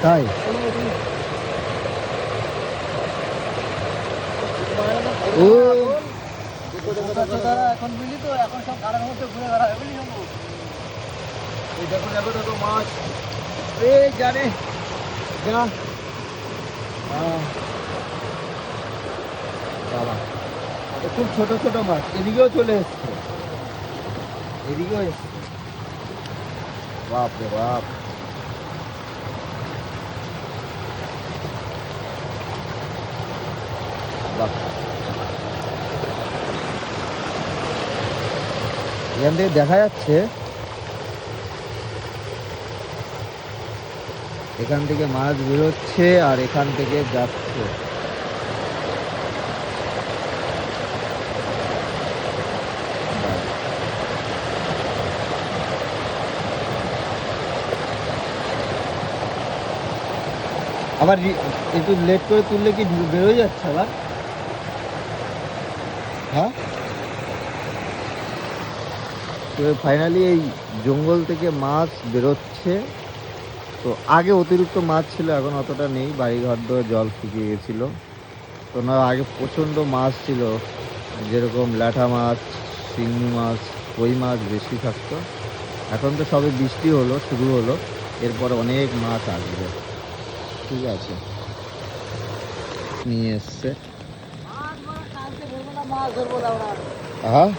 তাই ও এখন বুঝলি তো, এখন সব গাড়ার মধ্যে ঘুরে বেড়াবে, বুঝলি শম্ভু? এই দেখো দেখো দেখো মাছ, এই জানে যা। বাবা খুব ছোট ছোট মাছ, এদিকেও চলে এসছে, এদিকেও এসছে। বাপ রে বাপ, বাহ। এখান থেকে দেখা যাচ্ছে, এখান থেকে মাছ বেরোচ্ছে আর এখান থেকে যাচ্ছে। আবার একটু লেট করে তুললে কি বেরোয় যাচ্ছে আবার? হ্যাঁ, তো ফাইনালি এই জঙ্গল থেকে মাছ বেরোচ্ছে। তো আগে অতিরিক্ত মাছ ছিল, এখন অতটা নেই, বাড়িঘর ধরে জল শুকিয়ে গেছিলো। তো না, আগে প্রচণ্ড মাছ ছিল, যেরকম ল্যাঠা মাছ, শিঙি মাছ, কই মাছ বেশি থাকতো। এখন তো সবে বৃষ্টি হলো, শুরু হলো, এরপর অনেক মাছ আসবে। ঠিক আছে, নিয়ে এসছে। হ্যাঁ,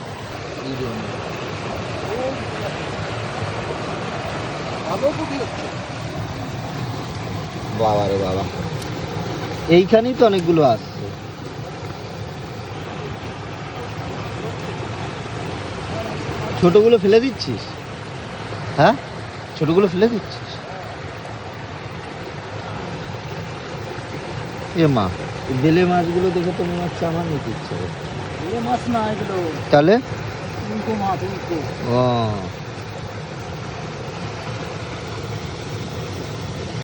বাবা রে বাবা, এইখানেই তো অনেকগুলো আসছে। ছোটগুলো ফেলে দিচ্ছিস? হ্যাঁ, ছোটগুলো ফেলে দিচ্ছিস? এ মা, বেলে মাছগুলো দেখে তো মনে হচ্ছে আমার নিতে ইচ্ছে। মাছ না এগুলো, তাহলে উল্টো মাছ, উল্টো। ও